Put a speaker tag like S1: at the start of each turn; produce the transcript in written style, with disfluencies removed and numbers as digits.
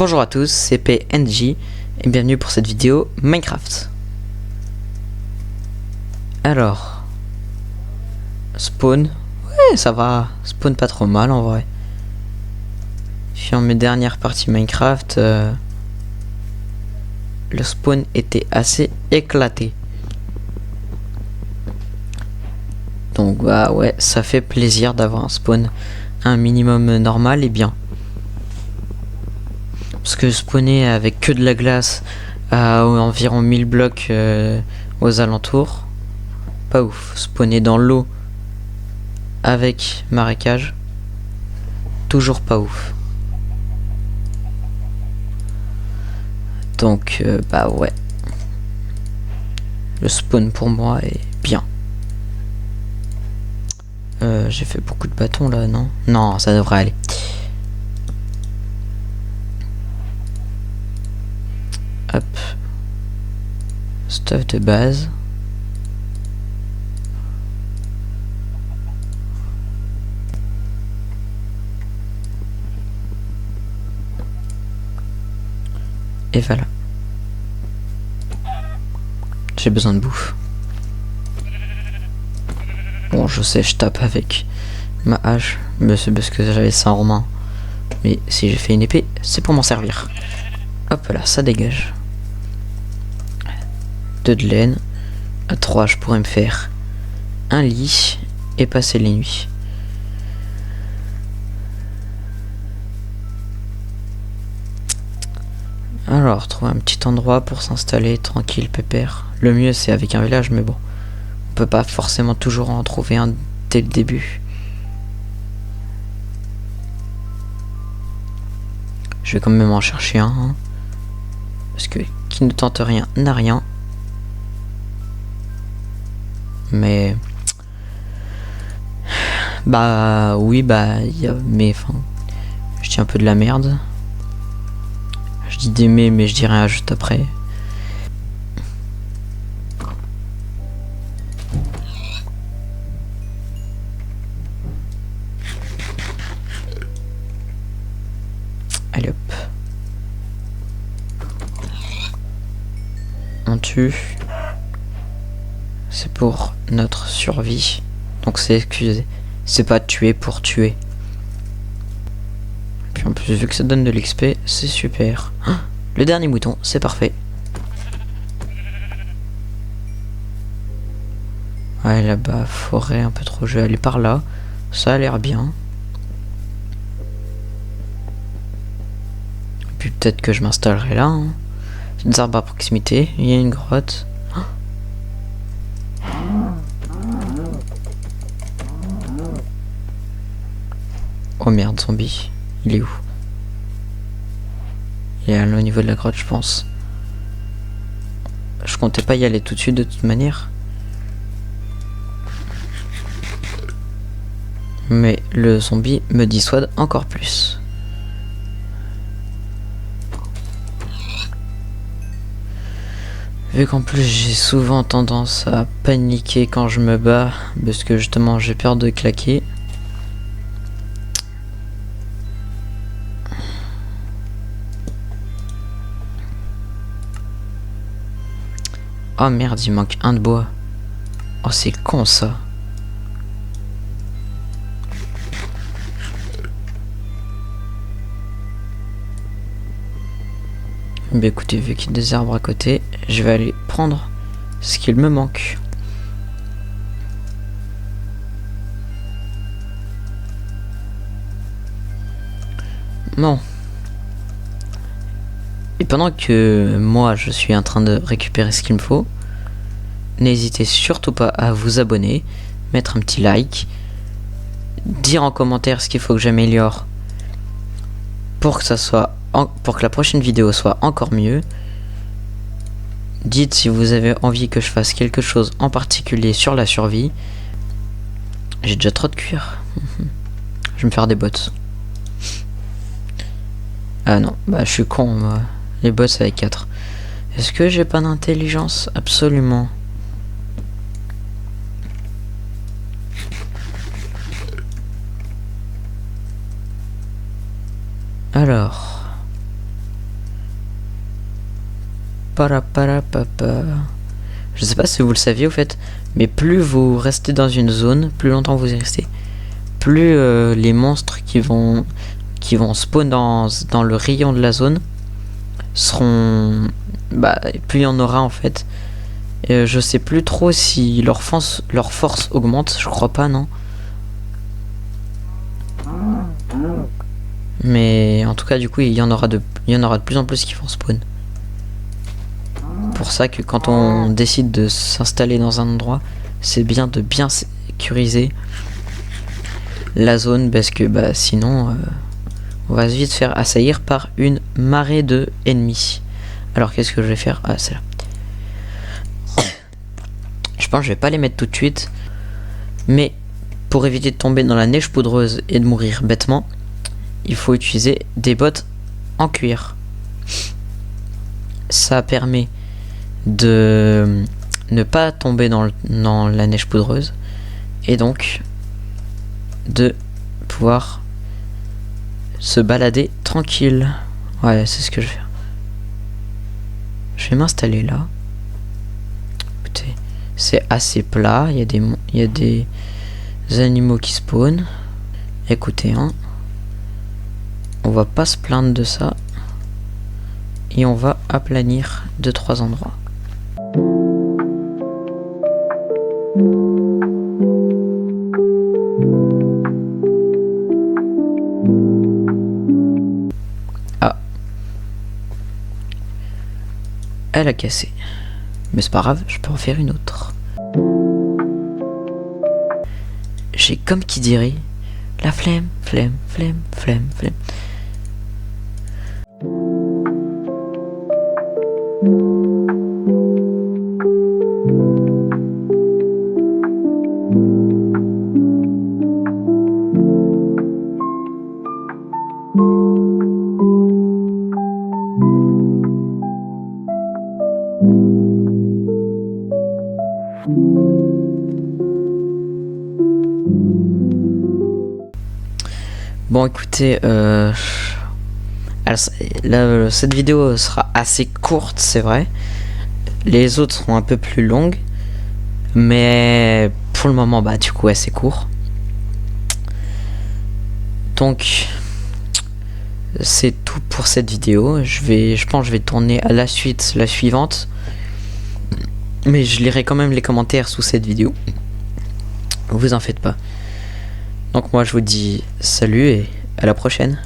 S1: Bonjour à tous, c'est PNJ et bienvenue pour cette vidéo Minecraft. Alors, spawn, ouais ça va, spawn pas trop mal en vrai. Sur mes dernières parties Minecraft, le spawn était assez éclaté. Donc bah ouais, ça fait plaisir d'avoir un spawn un minimum normal et bien. Parce que spawner avec que de la glace à environ 1000 blocs aux alentours, pas ouf. Spawner dans l'eau avec marécage, toujours pas ouf. Donc bah ouais, le spawn pour moi est bien. J'ai fait beaucoup de bâtons là, non? Non, ça devrait aller. Hop. Stuff de base. Et voilà. J'ai besoin de bouffe. Bon, je sais, je tape avec ma hache, mais c'est parce que j'avais ça en main. Mais si j'ai fait une épée, c'est pour m'en servir. Hop là, ça dégage. 2 de laine. À 3, je pourrais me faire un lit et passer les nuits. Alors, trouver un petit endroit pour s'installer tranquille, pépère. Le mieux, c'est avec un village, mais bon. On peut pas forcément toujours en trouver un dès le début. Je vais quand même en chercher un. Hein, parce que qui ne tente rien n'a rien. Mais... Bah oui, bah il y a... Mais enfin... Je dis un peu de la merde. Je dis des mais je dis rien juste après. Allez hop. On tue. C'est pour notre survie. Donc c'est excusez. C'est pas tuer pour tuer. Puis en plus vu que ça donne de l'XP, c'est super. Ah, le dernier mouton, c'est parfait. Ouais là-bas, forêt un peu trop, je vais aller par là. Ça a l'air bien. Puis peut-être que je m'installerai là. Hein. Des arbres à proximité, il y a une grotte. Oh merde, zombie. Il est où? Il est au niveau de la grotte, je pense. Je comptais pas y aller tout de suite de toute manière. Mais le zombie me dissuade encore plus. Vu qu'en plus j'ai souvent tendance à paniquer quand je me bats, parce que justement j'ai peur de claquer. Oh merde, il manque un de bois. Oh c'est con ça. Bah écoutez, vu qu'il y a des arbres à côté, je vais aller prendre ce qu'il me manque. Bon. Et pendant que moi je suis en train de récupérer ce qu'il me faut, n'hésitez surtout pas à vous abonner, mettre un petit like, dire en commentaire ce qu'il faut que j'améliore pour que ça soit pour que la prochaine vidéo soit encore mieux. Dites si vous avez envie que je fasse quelque chose en particulier sur la survie. J'ai déjà trop de cuir. Je vais me faire des bottes. Ah non, bah je suis con moi. Les bots avec 4. Est-ce que j'ai pas d'intelligence? Absolument. Alors. Parapapapa. Je sais pas si vous le saviez au fait, mais plus vous restez dans une zone, plus longtemps vous y restez, plus les monstres qui vont spawn dans le rayon de la zone seront... Bah, plus il y en aura en fait. Je sais plus trop si leur force augmente, je crois pas, non. Mais en tout cas, du coup, il y en aura de plus en plus qui vont spawn. Pour ça que quand on décide de s'installer dans un endroit, c'est bien de bien sécuriser la zone, parce que bah sinon on va vite faire assaillir par une marée de ennemis. Alors qu'est-ce que je vais faire? Ah, c'est là. Je pense que je vais pas les mettre tout de suite, mais pour éviter de tomber dans la neige poudreuse et de mourir bêtement, il faut utiliser des bottes en cuir. Ça permet de ne pas tomber dans la neige poudreuse et donc de pouvoir se balader tranquille. Ouais, c'est ce que je vais faire. Je vais m'installer là. Écoutez, c'est assez plat, il y a des animaux qui spawnent. Écoutez, hein, on va pas se plaindre de ça et on va aplanir 2-3 endroits. Ah, elle a cassé, mais c'est pas grave, je peux en faire une autre. J'ai comme qui dirait la flemme. Bon, écoutez, alors, cette vidéo sera assez courte, c'est vrai. Les autres seront un peu plus longues, mais pour le moment, bah du coup, c'est court. Donc, c'est tout pour cette vidéo. Je pense que je vais tourner à la suivante. Mais je lirai quand même les commentaires sous cette vidéo. Vous en faites pas. Donc moi je vous dis salut et à la prochaine.